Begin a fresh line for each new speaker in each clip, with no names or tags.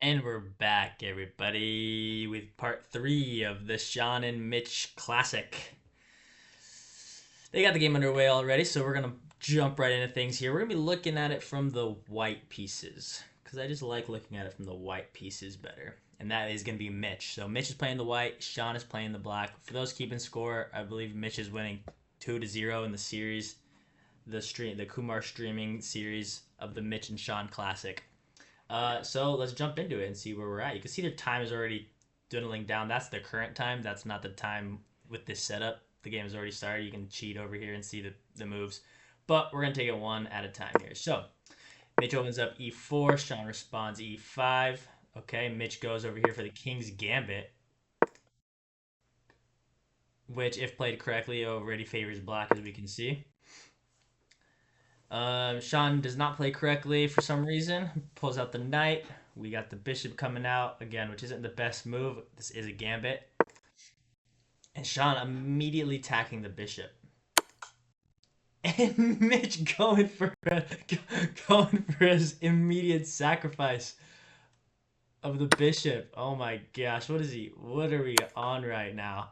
And we're back, everybody, with part three of the Sean and Mitch classic. They got the game underway already, so we're gonna jump right into things here. We're gonna be looking at it from the white pieces because I just like looking at it from the white pieces better. And that is gonna be Mitch. So Mitch is playing the white, Sean is playing the black. For those keeping score, I believe Mitch is winning 2-0 in the series, the Kumar streaming series of the Mitch and Schon classic. So let's jump into it and see where we're at. You can see their time is already dwindling down. That's the current time. That's not the time with this setup. The game has already started. You can cheat over here and see the moves. But we're going to take it one at a time here. So Mitch opens up e4. Sean responds e5. Okay, Mitch goes over here for the King's Gambit, which, if played correctly, already favors black, as we can see. Sean does not play correctly for some reason. Pulls out the knight. We got the bishop coming out again, which isn't the best move. This is a gambit. And Sean immediately attacking the bishop. And Mitch going for his immediate sacrifice of the bishop. Oh my gosh, what is he? What are we on right now?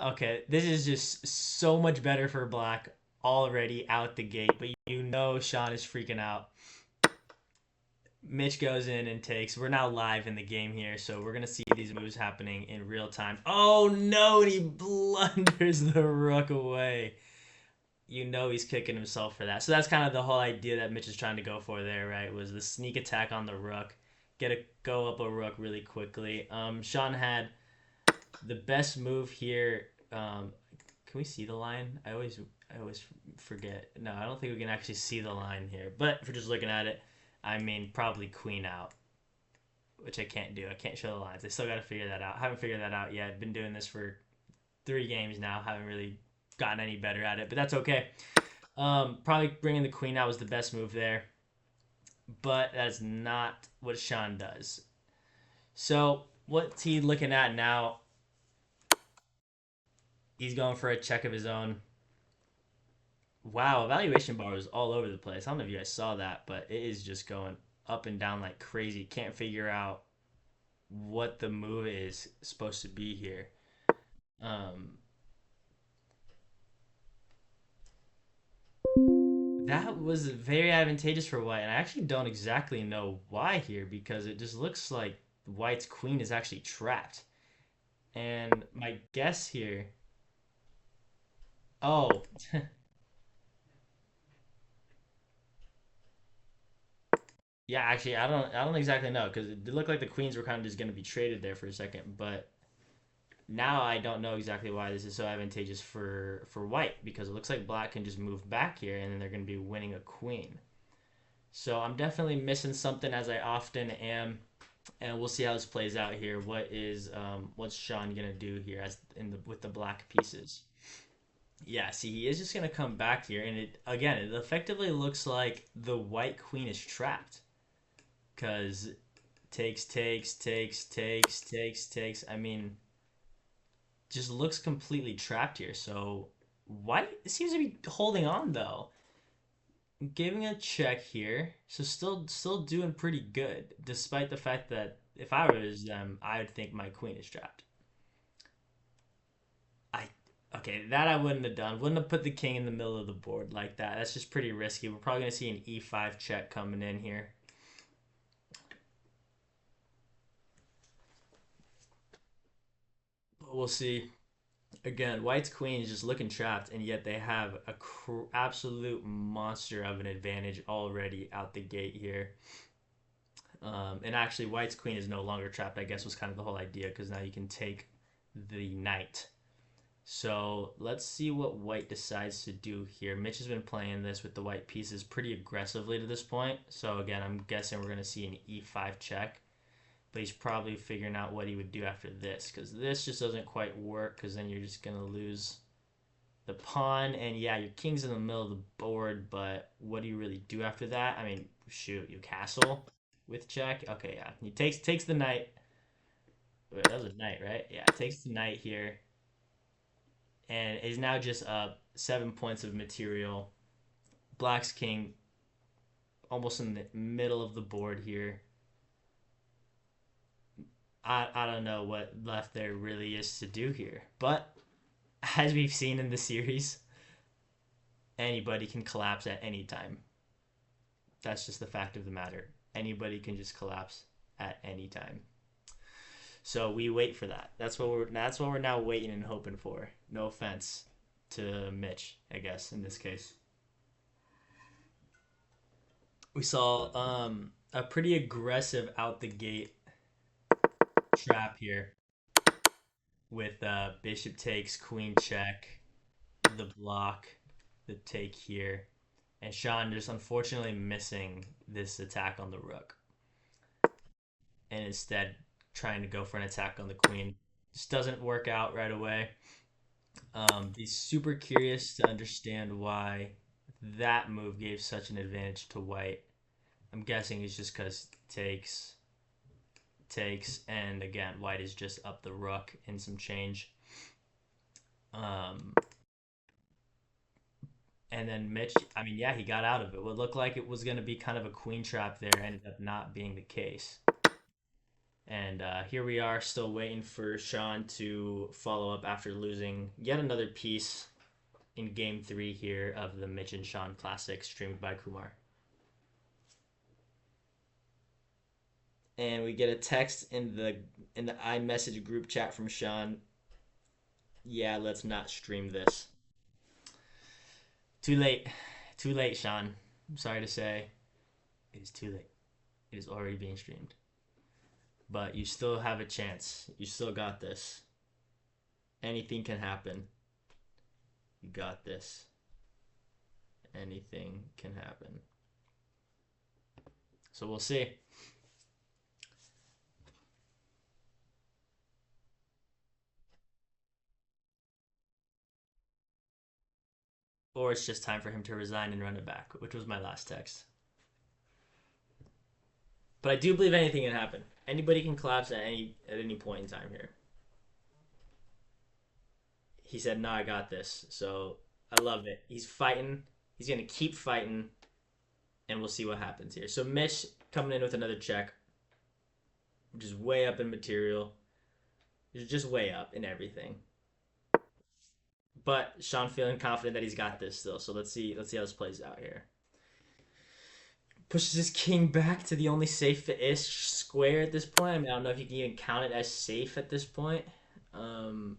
Okay, this is just so much better for black already out the gate, but you know Sean is freaking out. Mitch goes in and takes. We're now live in the game here, so we're gonna see these moves happening in real time. Oh no! And he blunders the rook away. You know he's kicking himself for that. So that's kind of the whole idea that Mitch is trying to go for there, right? Was the sneak attack on the rook, go up a rook really quickly. Sean had the best move here. Can we see the line? I always forget. No, I don't think we can actually see the line here. But if we're just looking at it, I mean, probably queen out, which I can't do. I can't show the lines. I still got to figure that out. I haven't figured that out yet. I've been doing this for 3 games now. Haven't really gotten any better at it, but that's okay. Probably bringing the queen out was the best move there, but that's not what Sean does. So what's he looking at now? He's going for a check of his own. Wow, evaluation bar was all over the place. I don't know if you guys saw that, but it is just going up and down like crazy. Can't figure out what the move is supposed to be here. Um, that was very advantageous for white, and I actually don't exactly know why here because it just looks like white's queen is actually trapped. And my guess here, oh, yeah, actually, I don't exactly know because it looked like the queens were kind of just going to be traded there for a second, but now I don't know exactly why this is so advantageous for white because it looks like black can just move back here and then they're going to be winning a queen. So I'm definitely missing something as I often am, and we'll see how this plays out here. What's Sean gonna do here as in the with the black pieces? Yeah, see, he is just gonna come back here, and it effectively looks like the white queen is trapped because takes. I mean, just looks completely trapped here. So white seems to be holding on though, giving a check here. So still doing pretty good, despite the fact that if I was them, I would think my queen is trapped. I Okay, that I wouldn't have done. Wouldn't have put the king in the middle of the board like that. That's just pretty risky. We're probably gonna see an e5 check coming in here. But we'll see. Again, white's queen is just looking trapped, and yet they have a absolute monster of an advantage already out the gate here. And actually, white's queen is no longer trapped, I guess, was kind of the whole idea, because now you can take the knight. So let's see what white decides to do here. Mitch has been playing this with the white pieces pretty aggressively to this point. So again, I'm guessing we're going to see an e5 check. But he's probably figuring out what he would do after this, because this just doesn't quite work, because then you're just going to lose the pawn. And yeah, your king's in the middle of the board, but what do you really do after that? I mean, shoot, you castle with check. Okay, yeah. He takes the knight. Wait, that was a knight, right? Yeah, takes the knight here. And is now just up 7 points of material. Black's king almost in the middle of the board here. I don't know what left there really is to do here. But as we've seen in the series, anybody can collapse at any time. That's just the fact of the matter. Anybody can just collapse at any time. So we wait for that. That's what we're now waiting and hoping for. No offense to Mitch, I guess in this case. We saw a pretty aggressive out the gate trap here with bishop takes, queen check, the block, the take here, and Sean just unfortunately missing this attack on the rook, and instead trying to go for an attack on the queen. Just doesn't work out right away. Be super curious to understand why that move gave such an advantage to white. I'm guessing it's just because takes, and again, white is just up the rook in some change. Um, and then Mitch, I mean, yeah, he got out of it. What looked like it was going to be kind of a queen trap there ended up not being the case. And here we are, still waiting for Sean to follow up after losing yet another piece in game 3 here of the Mitch and Schon Classic streamed by Kumar. And we get a text in the iMessage group chat from Sean. Yeah, let's not stream this. Too late. Too late, Sean. I'm sorry to say. It is too late. It is already being streamed. But you still have a chance. You still got this. Anything can happen. You got this. Anything can happen. So we'll see. Or it's just time for him to resign and run it back, which was my last text. But I do believe anything can happen. Anybody can collapse at any point in time here. He said, "No, I got this." So I love it. He's fighting. He's gonna keep fighting, and we'll see what happens here. So Mitch coming in with another check, which is way up in material. It's just way up in everything. But Sean feeling confident that he's got this still. So let's see how this plays out here. Pushes his king back to the only safe-ish square at this point. I mean, I don't know if you can even count it as safe at this point. Um,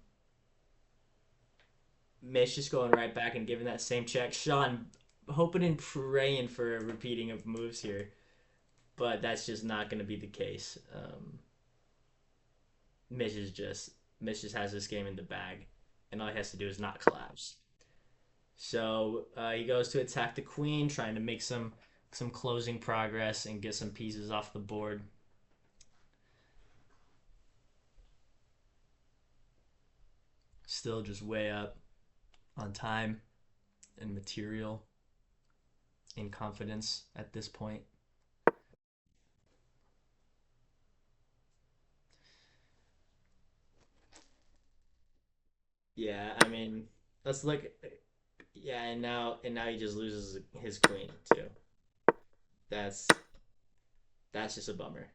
Mitch just going right back and giving that same check. Sean hoping and praying for a repeating of moves here, but that's just not going to be the case. Mitch is just Mitch just has this game in the bag, and all he has to do is not collapse. So he goes to attack the queen, trying to make some closing progress and get some pieces off the board. Still just way up on time and material and confidence at this point. Yeah, I mean, let's look. Yeah, and now he just loses his queen too. That's that's just a bummer.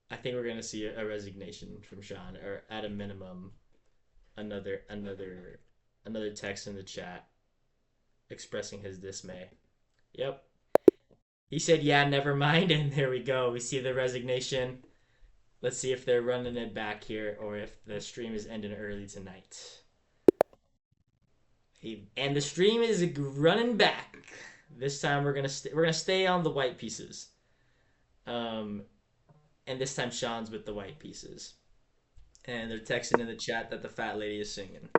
I think we're gonna see a resignation from Sean, or at a minimum, another text in the chat expressing his dismay. Yep, he said, "Yeah, never mind," and there we go. We see the resignation. Let's see if they're running it back here, or if the stream is ending early tonight. And the stream is running back. This time we're gonna stay on the white pieces. Um, and this time Sean's with the white pieces. And they're texting in the chat that the fat lady is singing.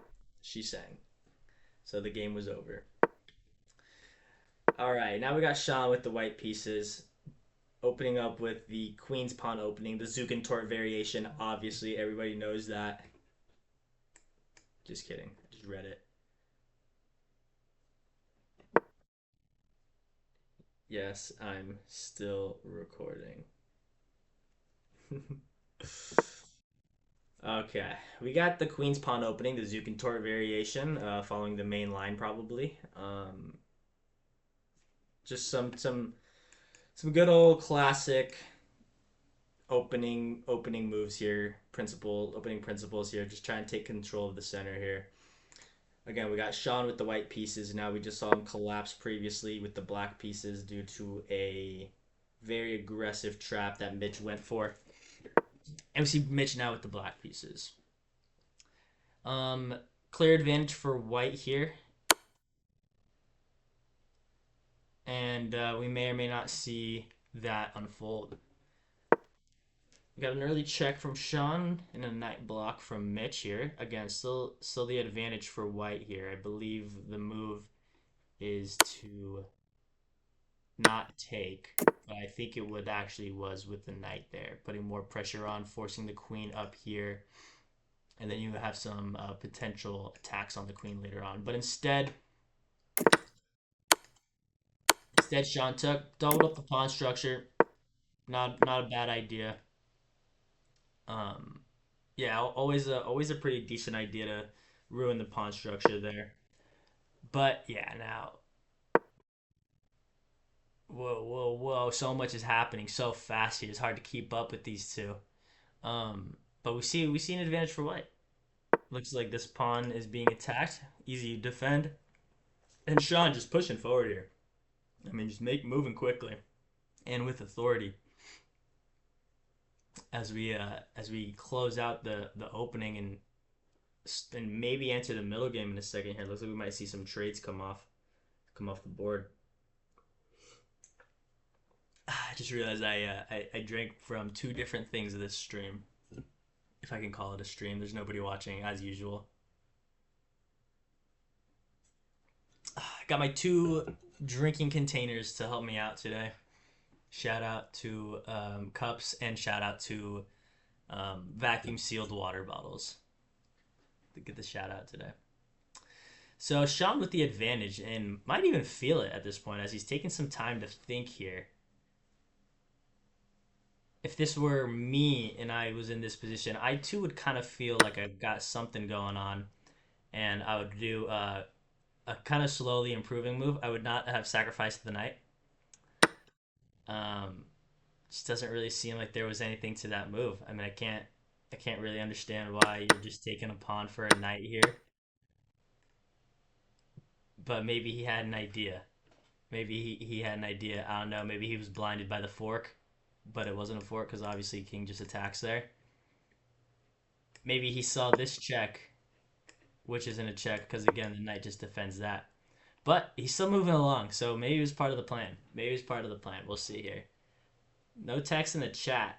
She sang. So the game was over. All right, now we got Sean with the white pieces. Opening up with the Queen's Pawn opening, the Zugentort variation. Obviously, everybody knows that. Just kidding. Just read it. Yes, I'm still recording. Okay, we got the Queen's Pawn opening, the Zugentort variation, following the main line probably. Just some good old classic opening moves here, opening principles here. Just try and take control of the center here. Again, we got Sean with the white pieces. Now we just saw him collapse previously with the black pieces due to a very aggressive trap that Mitch went for. And we see Mitch now with the black pieces. Um, Clear advantage for white here. And we may or may not see that unfold. We got an early check from Sean and a knight block from Mitch here. Again, still the advantage for white here. I believe the move is to not take, but I think it would actually was with the knight there, putting more pressure on, forcing the queen up here, and then you have some potential attacks on the queen later on. But instead Sean took, doubled up the pawn structure. Not a bad idea. Um, yeah, always a pretty decent idea to ruin the pawn structure there. But yeah, now whoa, so much is happening so fast here. It's hard to keep up with these two. But we see an advantage for white. Looks like this pawn is being attacked. Easy to defend. And Sean just pushing forward here. I mean, just moving quickly and with authority as we close out the opening and maybe enter the middle game in a second here. Looks like we might see some trades come off the board. I just realized I drank from two different things of this stream, if I can call it a stream. There's nobody watching as usual. I got my two drinking containers to help me out today. Shout out to cups and shout out to vacuum sealed water bottles to get the shout out today. So Sean with the advantage and might even feel it at this point as he's taking some time to think here. If this were me and I was in this position, I too would kind of feel like I've got something going on, and I would do a kind of slowly improving move. I would not have sacrificed the knight. Um, just doesn't really seem like there was anything to that move. I mean, I can't really understand why you're just taking a pawn for a knight here. But maybe he had an idea. Maybe he had an idea. I don't know. Maybe he was blinded by the fork, but it wasn't a fork because obviously king just attacks there. Maybe he saw this check, which isn't a check because again the knight just defends that. But he's still moving along, so maybe it was part of the plan. Maybe it was part of the plan. We'll see here. No text in the chat.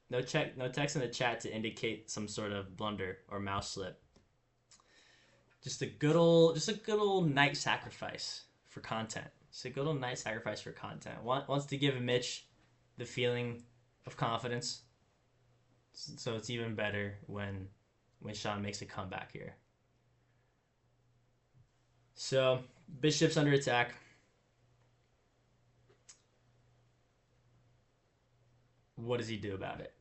No text in the chat to indicate some sort of blunder or mouse slip. Just a good old knight sacrifice for content. Just a good old knight sacrifice for content. Wants to give Mitch the feeling of confidence, so it's even better when Sean makes a comeback here. So bishop's under attack. What does he do about it?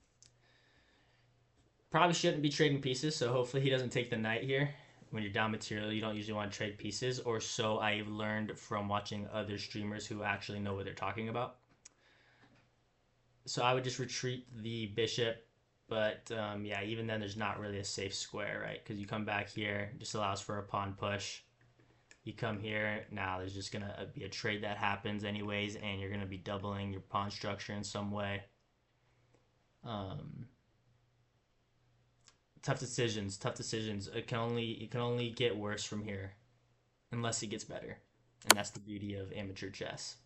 Probably shouldn't be trading pieces, so hopefully he doesn't take the knight here. When you're down material, you don't usually want to trade pieces, or so I've learned from watching other streamers who actually know what they're talking about. So I would just retreat the bishop, but yeah, even then there's not really a safe square, right? Because you come back here, just allows for a pawn push. You come here, now there's just going to be a trade that happens anyways, and you're going to be doubling your pawn structure in some way. Tough decisions. It can only get worse from here, unless it gets better, and that's the beauty of amateur chess.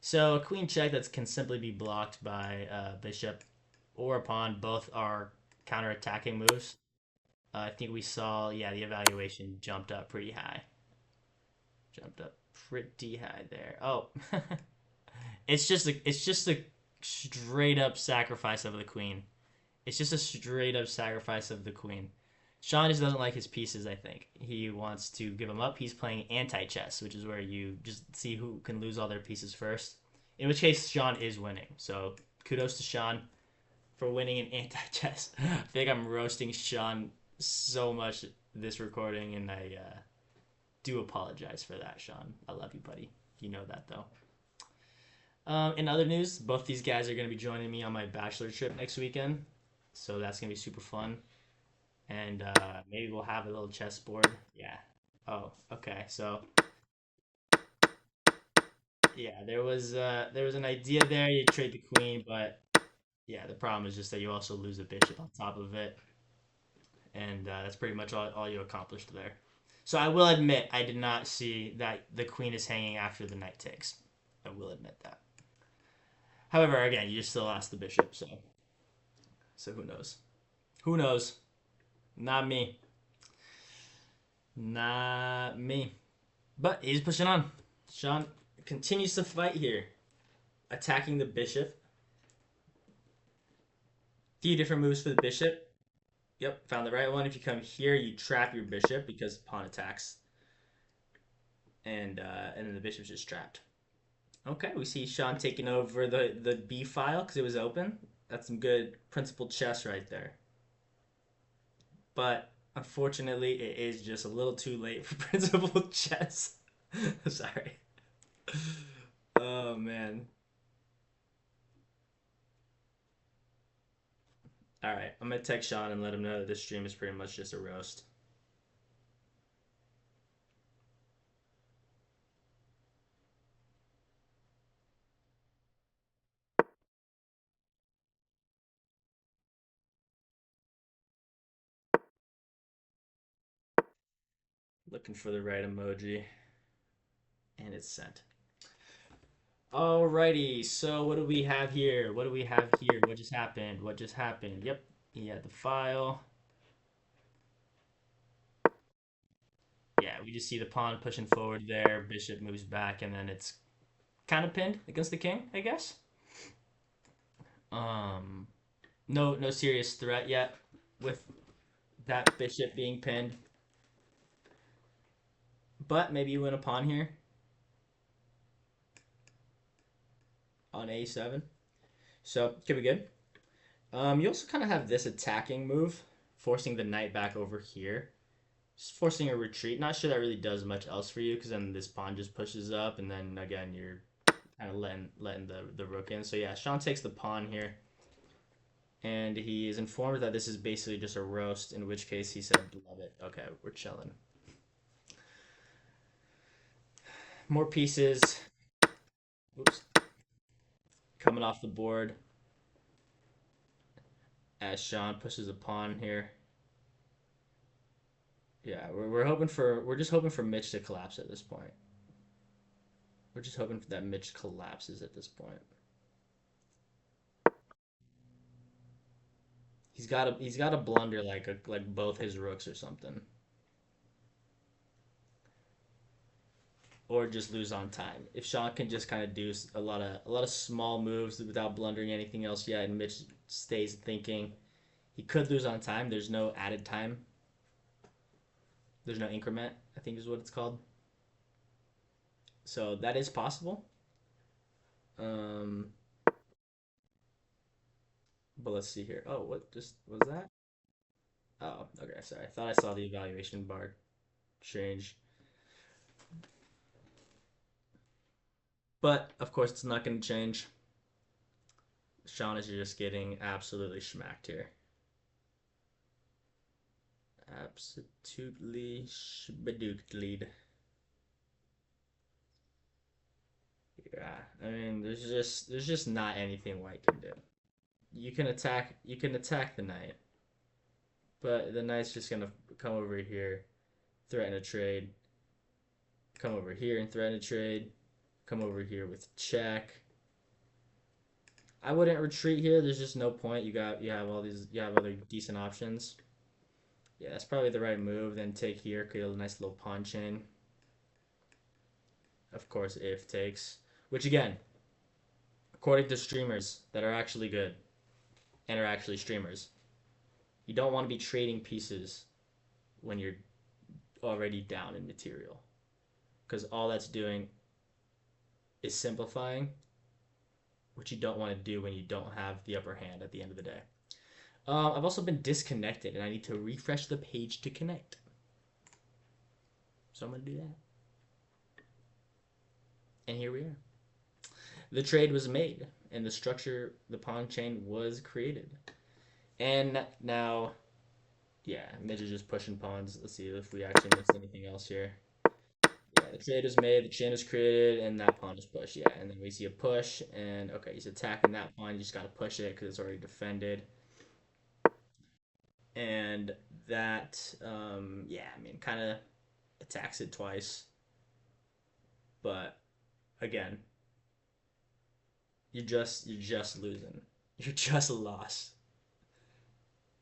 So a queen check that can simply be blocked by bishop or a pawn. Both are counter-attacking moves. I think we saw, yeah, the evaluation jumped up pretty high. There. Oh, it's just a straight up sacrifice of the queen. It's just a straight up sacrifice of the queen. Sean just doesn't like his pieces, I think. He wants to give them up. He's playing anti-chess, which is where you just see who can lose all their pieces first. In which case, Sean is winning. So kudos to Sean for winning in anti-chess. I think I'm roasting Sean so much this recording, and I do apologize for that, Sean. I love you, buddy. You know that, though. In other news, both these guys are going to be joining me on my bachelor trip next weekend, so that's going to be super fun. And maybe we'll have a little chessboard. Yeah. Oh, okay. So yeah, there was an idea there. You trade the queen, but yeah, the problem is just that you also lose a bishop on top of it, and that's pretty much all you accomplished there. So I will admit I did not see that the queen is hanging after the knight takes. I will admit that. However, again, you still lost the bishop, so who knows? Who knows? Not me. Not me. But he's pushing on. Sean continues to fight here, attacking the bishop. Few different moves for the bishop. Yep, found the right one. If you come here, you trap your bishop because pawn attacks, and then the bishop's just trapped. Okay, we see Sean taking over the b file because it was open. That's some good principled chess right there. But unfortunately, it is just a little too late for principled chess. Sorry. Oh man. All right, I'm gonna text Sean and let him know that this stream is pretty much just a roast. Looking for the right emoji, and it's sent. Alrighty, so what do we have here? What do we have here? What just happened? What just happened? Yep, he had the file. Yeah, we just see the pawn pushing forward there. Bishop moves back, and then it's kind of pinned against the king, I guess. Um, no serious threat yet with that bishop being pinned, but maybe you win a pawn here on a7, so could be good. You also kind of have this attacking move, forcing the knight back over here. Just forcing a retreat. Not sure that really does much else for you because then this pawn just pushes up, and then again you're kind of letting the rook in. So yeah, Sean takes the pawn here, and he is informed that this is basically just a roast. In which case he said, "Love it." Okay, we're chilling. More pieces. Oops, coming off the board as Sean pushes a pawn here. Yeah, we're just hoping for Mitch to collapse at this point. We're just hoping that Mitch collapses at this point. He's got to blunder like both his rooks or something, or just lose on time. If Sean can just kind of do a lot of small moves without blundering anything else yet, and Mitch stays thinking, he could lose on time. There's no added time. There's no increment, I think is what it's called. So that is possible. Um, but let's see here. Oh, what just was that? Oh, okay. Sorry. I thought I saw the evaluation bar change. But of course, it's not going to change. Sean is just getting absolutely smacked here. Absolutely spadooked. Yeah, I mean, there's just not anything White can do. You can attack the knight, but the knight's just gonna come over here, threaten a trade, come over here and threaten a trade, come over here with check. I wouldn't retreat here. There's just no point. You have other decent options. Yeah, that's probably the right move. Then take here, create a nice little pawn chain. Of course, if takes, which again, according to streamers that are actually good and are actually streamers, you don't want to be trading pieces when you're already down in material, because all that's doing is simplifying, which you don't want to do when you don't have the upper hand at the end of the day. I've also been disconnected, and I need to refresh the page to connect. So I'm going to do that. And here we are. The trade was made, and the structure, the pawn chain was created. And now, yeah, Mitch is just pushing pawns. Let's see if we actually missed anything else here. Yeah, the trade is made, the chain is created, and that pawn is pushed. Yeah, and then we see a push, and okay, he's attacking that pawn. You just got to push it because it's already defended. And that, yeah, I mean, kind of attacks it twice. But again, you're just losing. You're just lost.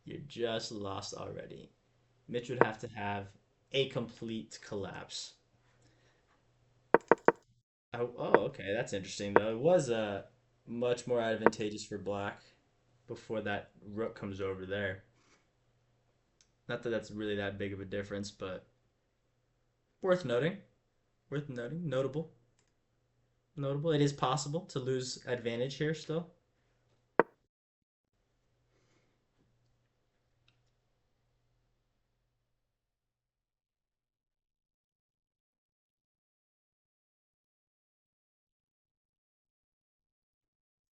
You're just lost already. Mitch would have to have a complete collapse. Oh, okay, that's interesting though. It was much more advantageous for black before that rook comes over there. Not that that's really that big of a difference, but worth noting. Worth noting. Notable. Notable. It is possible to lose advantage here still.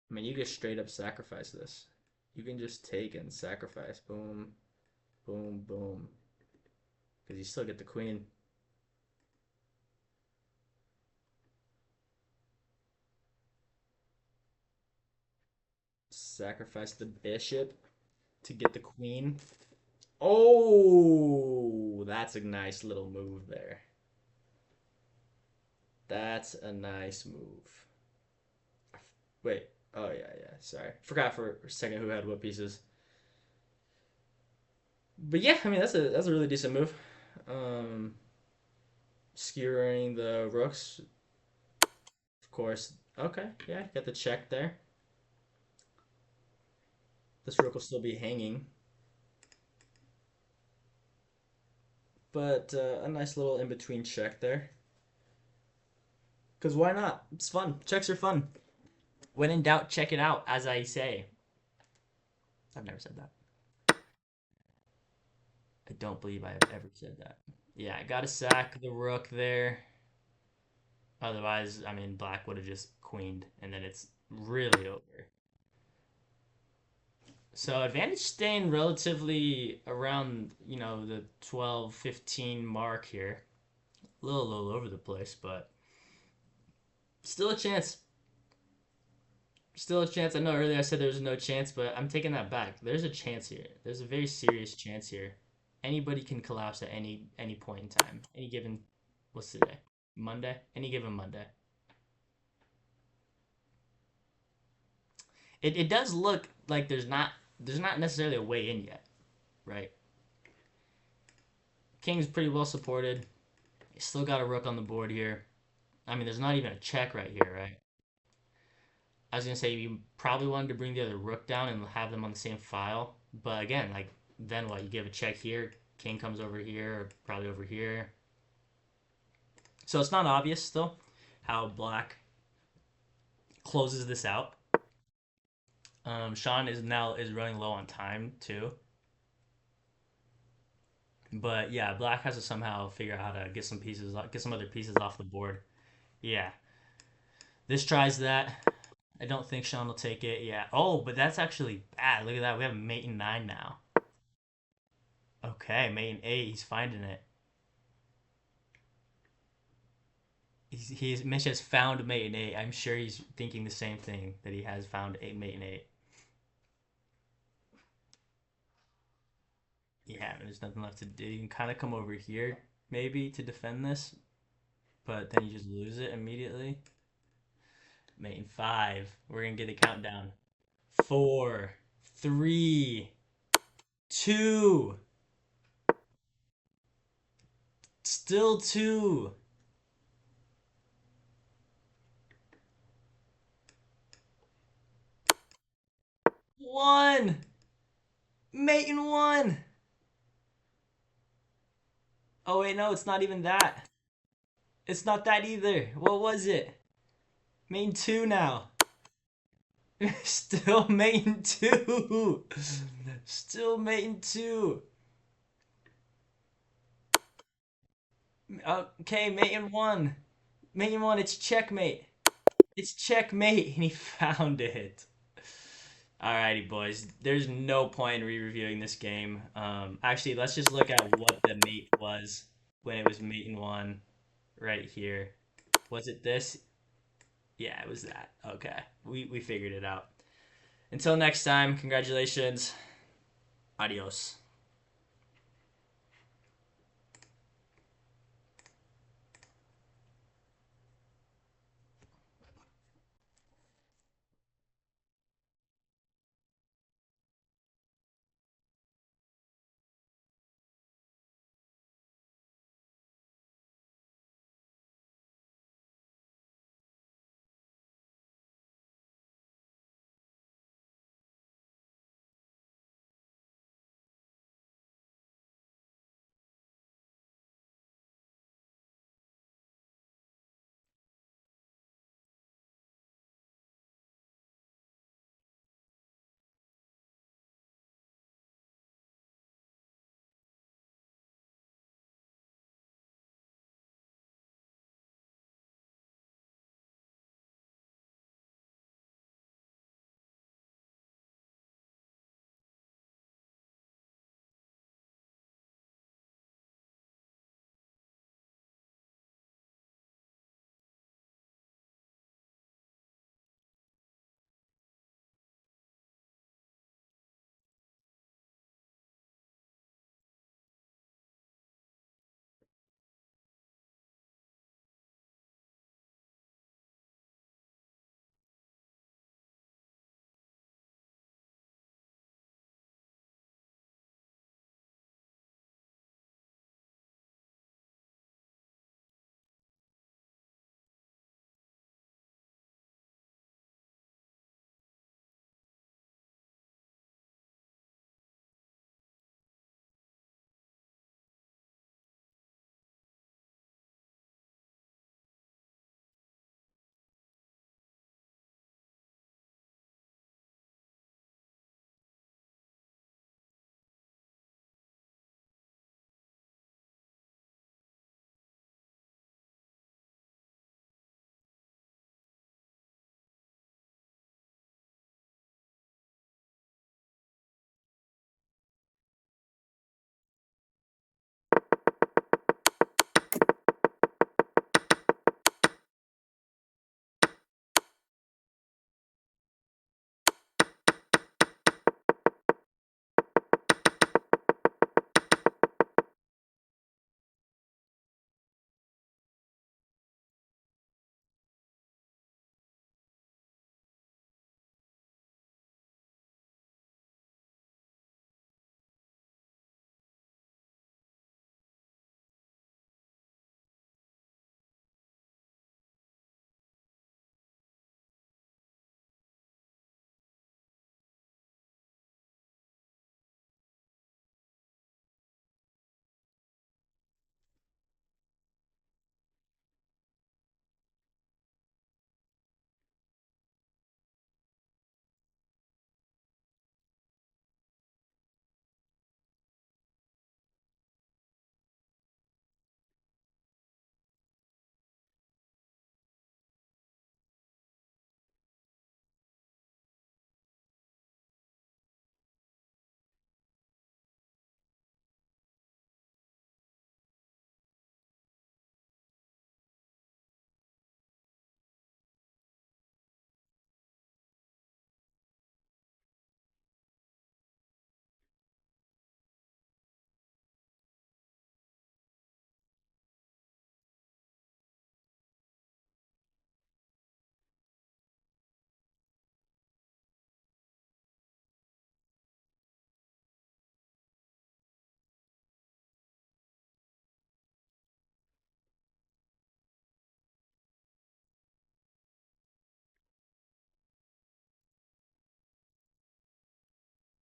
I mean, you can straight up sacrifice this. You can just take and sacrifice. Boom, boom, boom. Because you still get the queen. Sacrifice the bishop to get the queen. Oh, that's a nice little move there. That's a nice move. Wait. Oh yeah, yeah. Sorry, forgot for a second who had what pieces. But yeah, I mean that's a really decent move. Um, skewering the rooks, of course. Okay, yeah, got the check there. This rook will still be hanging, but a nice little in between check there. Cause why not? It's fun. Checks are fun. When in doubt, check it out. As I say, I've never said that. I don't believe I have ever said that. Yeah, I gotta sack the rook there. Otherwise, I mean, black would have just queened, and then it's really over. So advantage staying relatively around, the 12, 15 mark here. A little all over the place, but still a chance. Still a chance. I know earlier I said there was no chance, but I'm taking that back. There's a chance here. There's a very serious chance here. Anybody can collapse at any point in time. Any given, what's today? Monday? Any given Monday. It does look like there's not necessarily a way in yet, right? King's pretty well supported. You still got a rook on the board here. I mean, there's not even a check right here, right? I was gonna say you probably wanted to bring the other rook down and have them on the same file, but again, like then what? You give a check here, king comes over here, or probably over here. So it's not obvious still how black closes this out. Sean is running low on time too, but yeah, black has to somehow figure out how to get some other pieces off the board. Yeah, this tries that. I don't think Sean will take it. Yeah. Oh, but that's actually bad. Look at that. We have mate in 9 now. Okay, mate in 8. He's finding it. Mitch has found mate in 8. I'm sure he's thinking the same thing that he has found a mate in 8. Yeah, there's nothing left to do. You can kind of come over here maybe to defend this, but then you just lose it immediately. Mate in 5. We're gonna get a countdown. 4, 3, 2. Still 2. 1. Mate in 1. Oh wait, no, it's not even that. It's not that either. What was it? Main 2 now. Still main 2. Still main 2. Okay, main 1. Main 1, it's checkmate. It's checkmate, and he found it. Alrighty, boys. There's no point in re-reviewing this game. Actually, let's just look at what the mate was when it was mate in one right here. Was it this? Yeah, it was that. Okay, we figured it out. Until next time, congratulations. Adios.